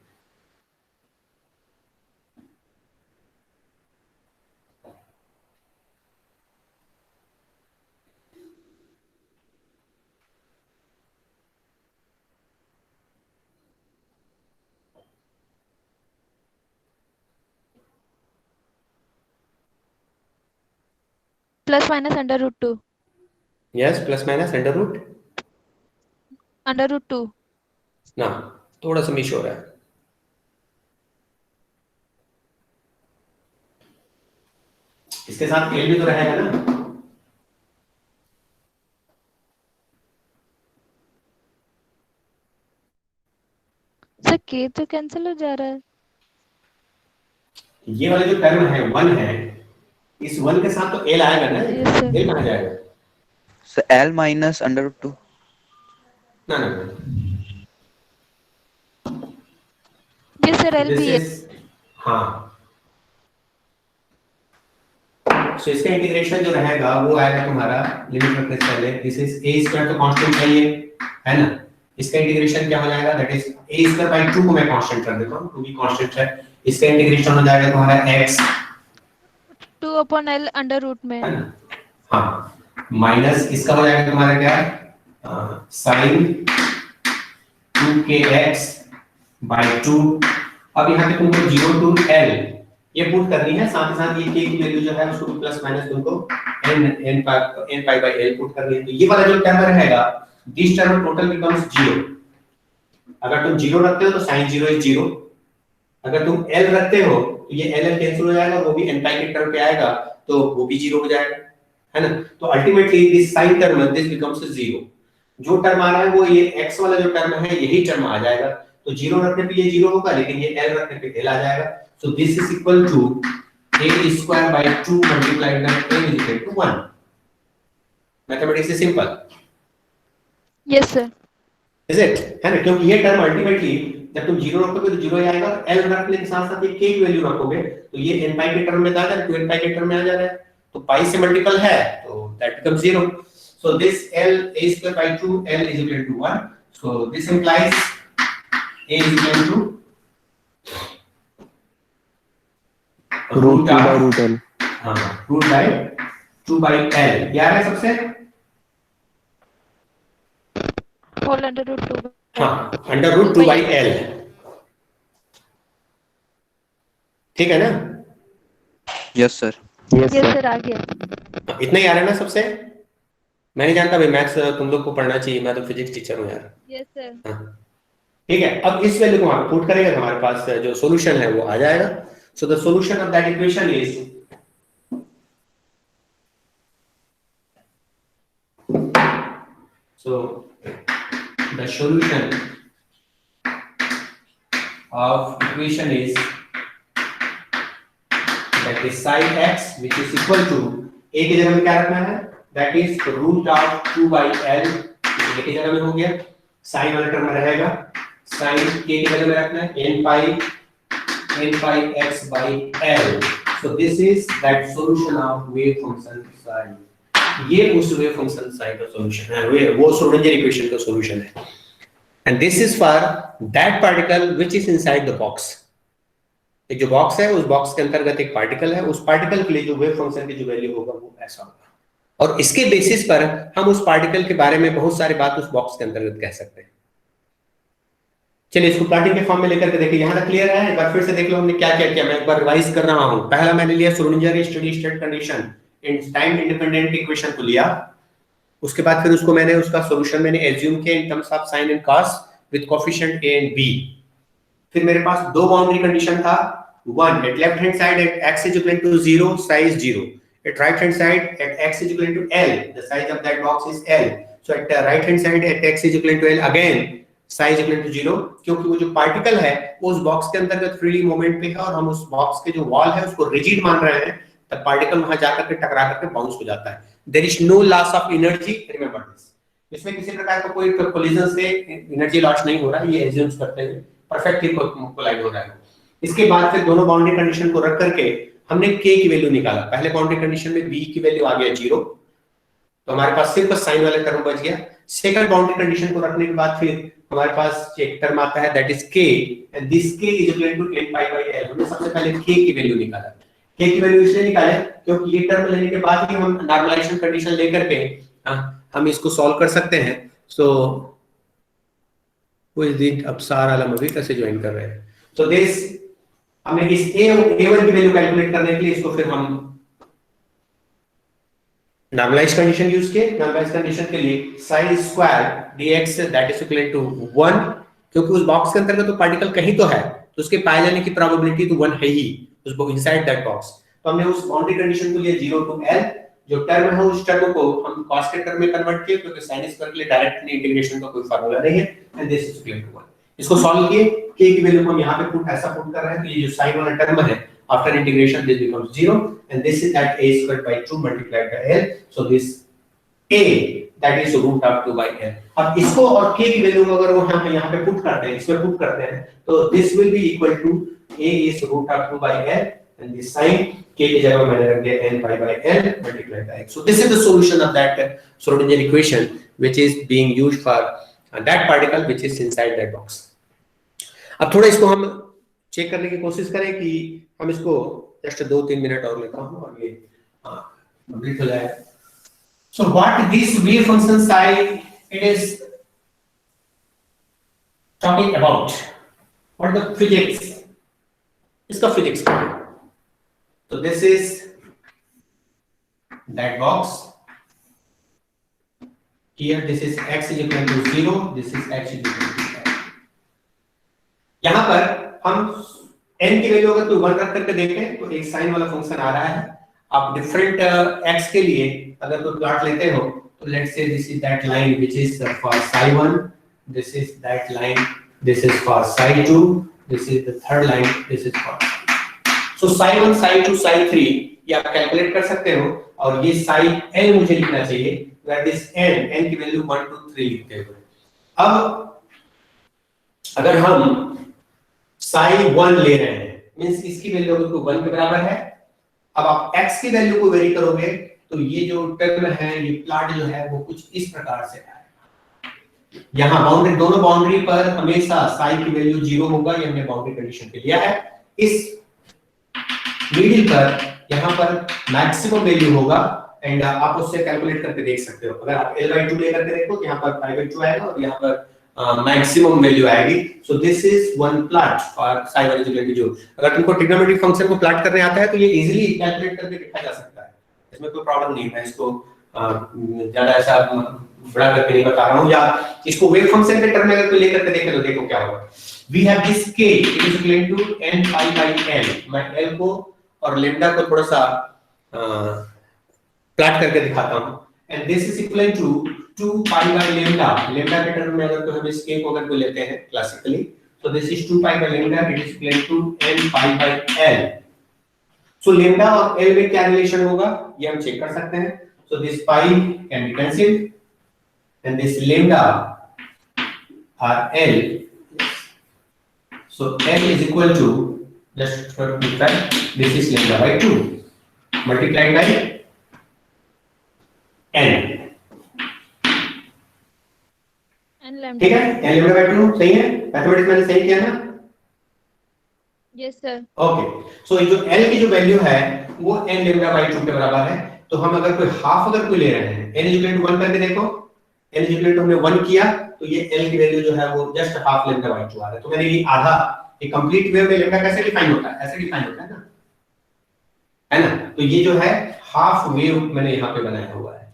Plus minus under root two. Yes, plus minus under root under root two. ना, थोड़ा सा मिस हो रहा है। इसके साथ l भी तो रहेगा ना। सर के तो कैंसिल हो जा रहा है। ये वाले जो टर्म है 1 है, इस 1 के साथ तो l आएगा ना, यस सर। l कहाँ जाएगा? So L minus under root 2. ना ना ना, यस सर एल दिस भी है। इज, हाँ, सो इसका इंटीग्रेशन जो रहेगा वो आएगा तुम्हारा लिमिट रखने से पहले, दिस इज a स्क्वायर तो कांस्टेंट है ये, है ना। इसका इंटीग्रेशन क्या हो जाएगा, that is a square by 2 को मैं कांस्टेंट कर देता हूं, 2 भी कांस्टेंट है। इसका इंटीग्रेशन हो जाएगा तुम्हारा x, two upon l under root में। है ना, हाँ, माइनस इसका हो जाएगा तुम्हारा क्या, sin 2kx by 2। अब यहाँ पे तुमको 0 to l ये पुट करनी है, साथ ही साथ ये k की वैल्यू जो है उसको भी प्लस माइनस तुमको n pi by l put करनी है। तो ये वाला जो टर्म रहेगा, दिस टर्म टोटल बिकम्स 0। अगर तुम 0 रखते हो तो sin 0 इज 0, अगर तुम l रखते हो तो ये l कैंसिल हो जाएगा, वो भी n पाई के टर्म पे आएगा तो वो भी 0 हो जाएगा, है ना। तो ultimately this sin term this becomes 0। जो टर्म आ रहा है वो ये x वाला जो टर्म है यही टर्म आ जाएगा, तो 0 रखने पे ये 0 होगा, लेकिन ये l रखने पे l आ जाएगा। So this is equal to a square by 2 multiplied by a is equal to 1। Mathematics is simple, yes sir. Is it, है ना, क्योंकि ये टर्म अल्टीमेटली जब तुम 0 रखोगे तो 0 ही आएगा, l रखने के साथ साथ ये k की वैल्यू रखोगे तो ये n पाई के टर्म में आ जाएगा, 2n पाई के टर्म में आ जाएगा, तो पाई से मल्टीपल है तो that becomes 0। So this L a square by 2 L is equal to 1. So this implies a is equal to root 2 by root L. हाँ, root by 2 by L क्या है सबसे, होल अंडर रूट टू। हाँ, under root 2 by L, ठीक है ना। Yes sir. Yes yes sir. Sir आ गया। इतना ही आ रहा है ना सबसे। मैं नहीं जानता भाई, मैथ्स तुम लोग को पढ़ना चाहिए, मैं तो फिजिक्स टीचर हूँ यार। Yes sir. हाँ, ठीक है। अब इस वैल्यू को हम पुट करेंगे तो हमारे पास जो सॉल्यूशन है वो आ जाएगा। So the solution of that equation is, so the solution of equation is that is sin x which is equal to a की जगह में क्या रखना है, that is root of 2 by l, a की जगह में हो गया, sin वाला टर्म रहेगा, sin k की जगह में रखना है n pi x by l। so this is that solution of wave function psi। ये उस वेव फंक्शन psi का सॉल्यूशन है, वो श्रोडिंगर इक्वेशन का सॉल्यूशन है। And this is for that particle which is inside the box. एक जो box है, उस बॉक्स के अंतर्गत एक पार्टिकल है, उस पार्टिकल के लिए जो वेव फंक्शन की जो वैल्यू होगा वो ऐसा होगा, और इसके बेसिस पर हम उस पार्टिकल के बारे में बहुत सारी बात उस बॉक्स के अंतर्गत कह सकते हैं। चलिए इसको प्लॉटिंग के फॉर्म में लेकर के देखिए, यहां तक क्लियर है। एक बार फिर से देख लो हमने क्या क्या किया, मैं एक बार रिवाइज कर रहा हूं। पहला मैंने लिया Schrodinger steady state condition, in time independent equation को लिया, उसके बाद फिर उसको मैंने उसका सॉल्यूशन मैंने एज्यूम किया इन terms of sine and cos, with coefficient a and b। फिर मेरे पास दो बाउंड्री कंडीशन था, one at left hand side at x is equal to 0, size 0, at right hand side at x is equal to L, the size of that box is L, so at the right hand side at x is equal to L, again size equal to 0, क्योंकि वो जो particle है वो उस box के अंतर्गत freely movement पे है और हम उस बॉक्स के जो वॉल है उसको रिजिड मान रहे हैं, तब पार्टिकल वहां जाकर के टकरा करके बाउंस हो जाता है। There is no loss of energy, remember this. इसमें किसी प्रकार का कोई कोलिजन से एनर्जी लॉस नहीं हो रहा है, ये एज्यूम करते हैं परफेक्टली कोलाइड हो रहा है। इसके बाद फिर दोनों बाउंड्री कंडीशन को रख करके हमने k की वैल्यू निकाला। पहले बाउंड्री कंडीशन में b की वैल्यू आ गया 0, तो हमारे पास सिर्फ साइन वाला टर्म बच गया। सेकंड बाउंड्री कंडीशन को रखने के बाद फिर हमारे पास एक टर्म आता है that is k, and this k is equal to n pi by l। हमने सबसे पहले k की वैल्यू निकाला। k की वैल्यू इसलिए निकाले क्योंकि ये टर्म लेने के बाद ही हम नॉर्मलाइजेशन कंडीशन लेकर के हम इसको सॉल्व कर सकते हैं। सो वो इस दिन अब्सार आलम अभी कैसे ज्वाइन कर रहे हैं। सो दिस हमने इस a1 की वैल्यू कैलकुलेट करने के लिए इसको फिर हम नॉर्मलाइज कंडीशन यूज किए। नॉर्मलाइज कंडीशन के लिए sine square dx that is equal to 1, क्योंकि उस बॉक्स के अंतर्गत तो पार्टिकल कहीं तो है तो उसके पाए जाने की प्रोबेबिलिटी तो 1 है ही उस इनसाइड दैट बॉक्स। तो हमने उस बाउंड्री कंडीशन को लिया 0 टू l, जो टर्म है उस टर्म को हम cos के टर्म में कन्वर्ट किए क्योंकि sin स्क्वायर के लिए डायरेक्टली इंटीग्रेशन का कोई फार्मूला नहीं है, and this is equal to 1। इसको सॉल्व किए, k की वैल्यू को हम यहां पे पुट कर रहे हैं, तो ये जो sin वाला टर्म है after integration this becomes 0, and this is at a squared by 2 multiplied by l, so this a that is root of 2 by l। अब इसको और k की वैल्यू को अगर वो हम यहाँ पे पुट करते हैं, इसमें पुट करते हैं, तो this will be equal to a is root of 2 by l, and this sin k की जगह मैंने रख दिया n pi by l multiplied by x। so this is the solution of that Schrodinger equation which is being used for that particle which is inside that box। अब थोड़ा इसको हम check करने की कोशिश करें कि हम इसको जस्ट 2-3 मिनट और लेता हूं और ये कंप्लीट हो जाए। So what this wave function psi it is talking about, what the physics, इसका फिजिक्स क्या है। तो this is that box, here this is x is equal to 0, this is x is equal to l। यहां पर हम n की value अगर कोई 1 रख करके देखें तो एक साइन वाला फंक्शन आ रहा है। आप डिफरेंट x के लिए अगर कोई प्लॉट लेते हो तो let's say this is that line which is for psi 1, this is that line, this is for psi 2, this is the third line, this is for so psi 1 psi 2 psi 3 ये आप calculate कर सकते हो, और ये psi n मुझे लिखना चाहिए where this n की वैल्यू 1 2 3 लिखते हो। अब अगर हम psi 1 ले रहे हैं मींस इसकी वैल्यू अगर 1 के बराबर है, अब आप x की वैल्यू को वेरी करोगे तो ये जो टर्म है, ये प्लॉट जो है वो कुछ इस प्रकार से आएगा। यहाँ बाउंड्री, दोनों बाउंड्री पर हमेशा psi की वैल्यू 0 होगा, ये हमने बाउंड्री कंडीशन पे लिया है। इस मिडिल पर यहाँ पर मैक्सिमम वैल्यू होगा, एंड आप उससे कैलकुलेट करके देख सकते हो। अगर आप l/2 लेकर के देखो तो यहाँ पर π/2 आएगा और यहाँ पर मैक्सिमम वैल्यू आएगी। सो this is one plot for psi 1 is equal to 0। अगर तुमको ट्रिग्नोमेट्रिक फंक्शन को प्लॉट करने आता है तो ये इजीली कैलकुलेट करके लिखा जा सकता है, इसमें कोई प्रॉब्लम नहीं है। इसको ज्यादा ऐसा बड़ा करके नहीं बता रहा हूं, या इसको वेव फंक्शन के टर्म में अगर कोई लेकर के देखे तो देखो क्या होगा। We have this k it is equal to n pi by l। मैं l को और लैम्डा को थोड़ा सा प्लॉट करके दिखाता हूं, and this is equal to 2 pi by lambda। lambda के टर्म में अगर तो हम इस k को अगर कोई लेते हैं classically, so this is 2 pi by lambda, it is equal to n pi by l। so lambda और l में क्या रिलेशन होगा ये हम चेक कर सकते हैं। so this pi can be cancelled and this lambda or l, so l is equal to, just for fact, this is lambda by 2 multiplied by n। ठीक है, n lambda by 2 सही है, मैथमेटिक्स मैंने सही किया ना? Yes sir. ओके, सो ये जो l की जो वैल्यू है वो n lambda by 2 के बराबर है। तो हम अगर कोई हाफ अगर कोई ले रहे हैं, n is equal to 1 करके देखो, n is equal to हमने 1 किया तो ये l की वैल्यू जो है वो जस्ट हाफ lambda by 2 आ रहा है। तो मैंने ये आधा, ये कंप्लीट वेव में lambda कैसे डिफाइन होता है, ऐसे डिफाइन होता है ना, है ना? तो ये जो है हाफ वेव मैंने यहाँ पे बनाया हुआ है।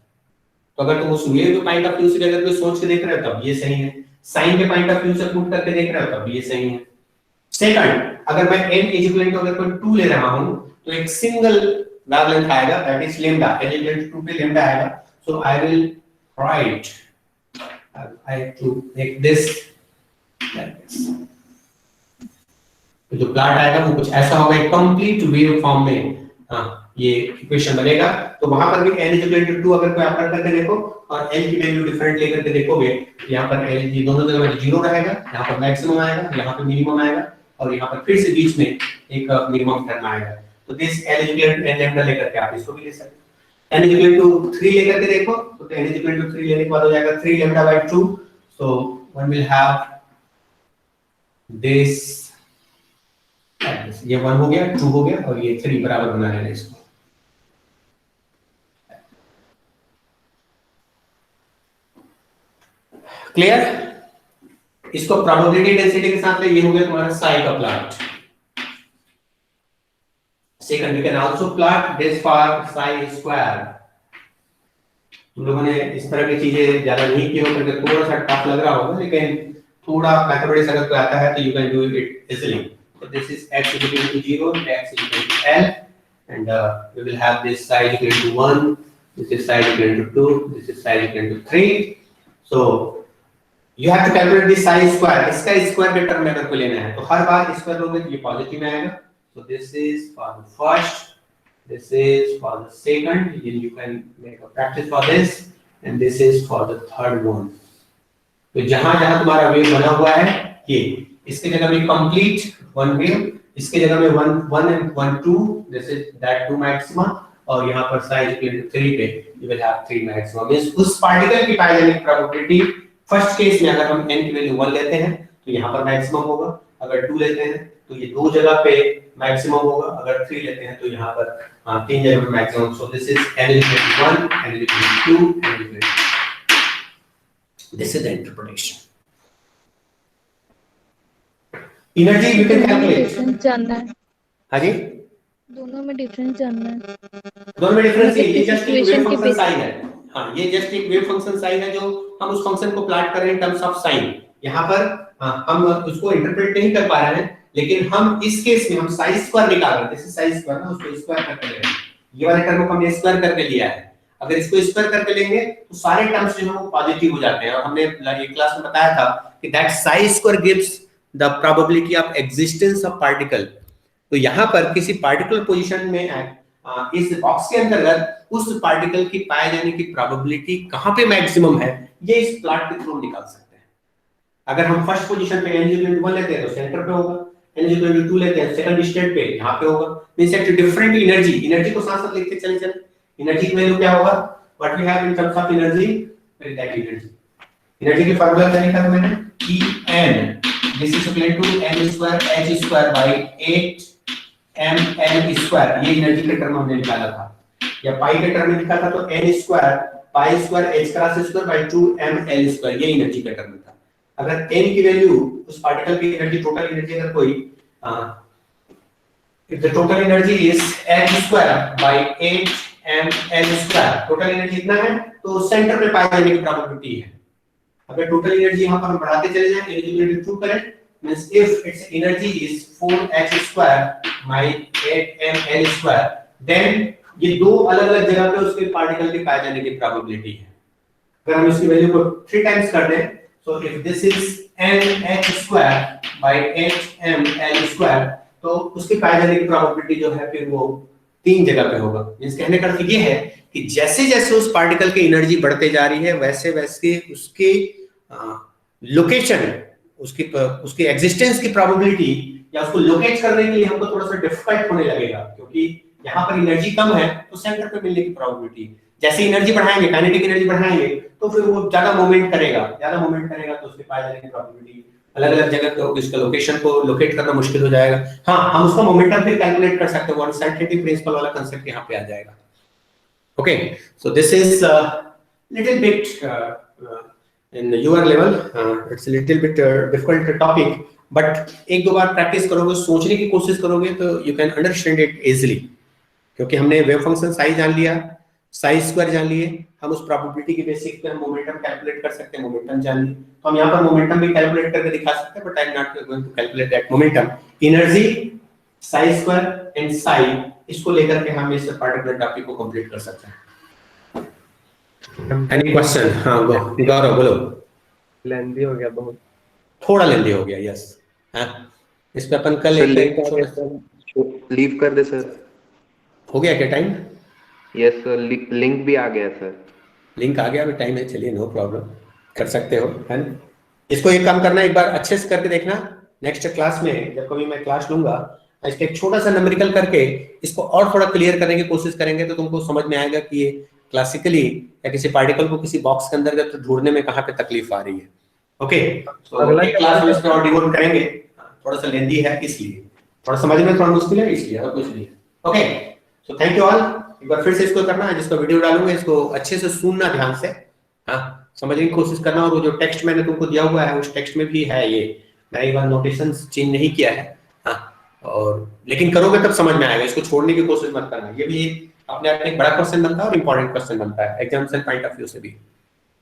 तो अगर तुम उस वेव के पॉइंट ऑफ व्यू से अगर कोई सोच के देख रहे हो तब ये सही है, साइन के पॉइंट ऑफ व्यू से पुट करके देख रहे हो तब ये सही है। सेकंड, अगर मैं n इज इक्वल टू अगर कोई 2 ले रहा हूं तो एक सिंगल वेवलेंथ आएगा, that is lambda, n equal to 2 पे लैम्डा आएगा। So I will write, I have to make this like this। तो जो प्लॉट आएगा वो कुछ ऐसा होगा, एक कंप्लीट वेव फॉर्म में ये इक्वेशन बनेगा। तो वहां पर भी n इज इक्वल टू 2 अगर कोई आप करके देखो और n की वैल्यू डिफरेंट लेकर के देखोगे, यहाँ पर l ये दोनों जगह में 0 रहेगा, यहाँ पर मैक्सिमम आएगा, यहाँ पर मिनिमम आएगा और यहाँ पर फिर से बीच में एक मिनिमम टर्म आएगा। तो this l is equal to n lambda लेकर के आप इसको भी ले सकते हैं। n इज इक्वल टू 3 लेकर के देखो तो n इज इक्वल टू 3 लेने के बाद हो जाएगा 3 lambda by 2। So one will have this, ये 1 हो गया, 2 हो गया और ये 3 बराबर बना लेना इसको। क्लियर? इसको प्रोबेबिलिटी डेंसिटी के साथ ले, ये हो गया तुम्हारा साई का plot. Second, we can also plot this for psi square. तुम लोगों ने इस तरह की चीजें ज्यादा नहीं की हो करके थोड़ा सा टफ लग रहा होगा, लेकिन थोड़ा मैथमेटिक्स अगर कोई आता है तो you can do it easily. So this is x is equal to 0, x is equal to L, and we will have this side equal to 1, this is side equal to 2, this is side equal to 3. So you have to calculate this psi square. इसका square के term में अगर को लेना है तो हर bar square लोगे तो ये पॉजिटिव में आएगा। So this is for the first, this is for the second, you can make a practice for this, and this is for the third one. तो जहां-जहां तुम्हारा वेव बना हुआ है ये, इसके जगह में कंप्लीट वन वेव, इसके जगह में 1 and 1 2, this is that 2 maxima, और यहां पर साइज इक्वल टू 3 पे you will have 3 maxima. Means उस पार्टिकल की पाए जाने की प्रोबेबिलिटी फर्स्ट केस में अगर हम n की वैल्यू 1 लेते हैं तो यहां पर मैक्सिमम होगा, अगर 2 लेते हैं तो ये दो जगह पे मैक्सिमम होगा, अगर 3 लेते हैं तो यहां पर 3 जगह पे maximum. So this is n is equal to 1, n is equal to 2, n is equal to, this is the interpretation. Energy you can calculate, जानना है, हां जी दोनों में डिफरेंस जानना है। दोनों में डिफरेंस ये जस्ट एक वेव Situation के फंक्शन साइन है। हां, ये जस्ट एक वेव फंक्शन साइन है जो हम उस फंक्शन को प्लॉट कर रहे हैं इन टर्म्स ऑफ साइन। यहां पर हम उसको इंटरप्रेट नहीं कर पा रहे हैं, लेकिन हम इस केस में हम साइन स्क्वायर निकाल रहे हैं। दिस इज साइन स्क्वायर ना, उसको स्क्वायर करके ले रहे हैं। ये वाले टर्म को हमने स्क्वायर करके लिया है। अगर इसको स्क्वायर करके लेंगे तो सारे टर्म्स जो है वो पॉजिटिव हो जाते हैं। और हमने ये क्लास में बताया था कि that sine square gives the probability of existence of particle. तो यहां पर किसी पार्टिकुलर पोजीशन में इस बॉक्स के अंतर्गत उस पार्टिकल की पाए जाने की प्रोबेबिलिटी कहां पे मैक्सिमम है, ये इस प्लॉट के थ्रू निकाल सकते हैं। अगर हम फर्स्ट पोजीशन पे n इक्वल टू 1 लेते हैं तो सेंटर पे होगा, n इक्वल टू 2 लेते हैं सेकंड स्टेट पे यहां पे होगा। मींस एट डिफरेंट एनर्जी को साथ-साथ लिखते चले। एनर्जी की वैल्यू क्या होगा, what we have in terms of energy, that energy की फार्मूला क्या लिखा है मैंने, En, this is equal to m square h square by 8 ml square। ये एनर्जी के टर्म हमने निकाला था, या पाई के टर्म में लिखा था तो n square pi square h cross square by 2 ml square, ये एनर्जी का टर्म था। अगर n की वैल्यू उस पार्टिकल की एनर्जी, टोटल एनर्जी अगर कोई if the total energy is h square by 8 ml square, total energy इतना है तो सेंटर पे पाए जाने की प्रोबेबिलिटी है। अगर टोटल एनर्जी यहां पर हम बढ़ाते चले जाएं, एनर्जी टू करें, means if its energy is 4h square by 8 ml square, then ये दो अलग-अलग जगह पे उसके पार्टिकल के पाए जाने की प्रोबेबिलिटी है। अगर हम इसकी वैल्यू को 3 टाइम्स कर दें, so if this is nh square by 8 ml square, तो उसके पाए जाने की प्रोबेबिलिटी जो है फिर वो 3 जगह पे होगा। मींस कहने का अर्थ ये है कि जैसे-जैसे उस पार्टिकल की एनर्जी बढ़ते जा रही है, वैसे-वैसे उसके लोकेशन, उसकी एग्जिस्टेंस की प्रोबेबिलिटी या उसको लोकेट करने के लिए हमको थोड़ा सा डिफिकल्ट होने लगेगा, क्योंकि यहाँ पर एनर्जी कम है तो सेंटर पे मिलने की प्रोबेबिलिटी, जैसे एनर्जी बढ़ाएंगे, काइनेटिक एनर्जी बढ़ाएंगे तो फिर वो ज्यादा मूवमेंट करेगा तो उसके पाए जाने की प्रोबेबिलिटी अलग-अलग जगह पे इसका लोकेशन को लोकेट करना मुश्किल हो जाएगा। हाँ, हम उसका मोमेंटम फिर कैलकुलेट कर सकते हैं, वन साइडेड प्रिंसिपल वाला कांसेप्ट यहाँ पे आ जाएगा। Okay, so this is little bit in your level, it's a little bit difficult topic, but एक दो बार प्रैक्टिस करोगे, सोचने की कोशिश करोगे तो you can understand it easily, क्योंकि हमने वेव फंक्शन साइज जान लिया, साई स्क्वायर जान लिए, हम उस प्रोबेबिलिटी के बेसिस पे हम मोमेंटम कैलकुलेट कर सकते हैं, मोमेंटम जान लिए, तो हम यहाँ पर मोमेंटम भी कैलकुलेट करके दिखा सकते हैं, but I am not going to calculate that momentum. Energy psi square and psi, इसको लेकर के हम इस पार्टिकुलर टॉपिक को कंप्लीट कर सकते हैं। Any question? हाँ गौरव बोलो। लेंदी हो गया बहुत। थोड़ा लेंदी हो गया, यस। हाँ, इस पे अपन कल एक लीव कर दे सर। हो गया क्या टाइम? यस सर, लिंक भी आ गया सर। लिंक आ गया, अभी टाइम है, चलिए नो प्रॉब्लम, कर सकते हो, है ना। इसको एक काम करना, एक बार अच्छे से करके देखना, नेक्स्ट क्लास में जब कभी मैं क्लास लूंगा, इसके एक छोटा सा नंबरिकल करके इसको और थोड़ा क्लियर करने की कोशिश करेंगे, तो तुमको समझ में आएगा कि ये क्लासिकली या किसी पार्टिकल को किसी बॉक्स के अंदर तो ढूंढने में कहाँ पे तकलीफ आ रही है। ओके, तो अगला क्लास में इसको और डिवोट करेंगे, थोड़ा सा लेंदी है इसलिए, थोड़ा समझ में थोड़ा मुश्किल है इसलिए, और कुछ नहीं। Okay, so thank you all. एक बार फिर से इसको करना है, जिसका वीडियो डालूंगा इसको अच्छे से सुनना ध्यान से, हाँ, समझने की कोशिश करना। और वो जो टेक्स्ट मैंने तुमको दिया हुआ है उस टेक्स्ट में भी है ये, मैंने एक बार नोटेशंस चेंज नहीं किया है, हाँ, और लेकिन करोगे तब समझ में आएगा, इसको छोड़ने की कोशिश मत करना। ये भी अपने आप में एक बड़ा क्वेश्चन बनता है और इंपॉर्टेंट क्वेश्चन बनता है एग्जामिनेशन पॉइंट ऑफ व्यू से भी।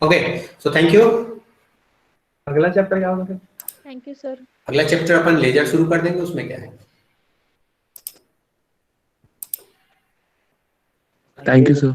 Okay, so thank you. अगला चैप्टर क्या होगा? Thank you sir. अगला चैप्टर अपन लेजर शुरू कर देंगे, उसमें क्या है। Thank you sir.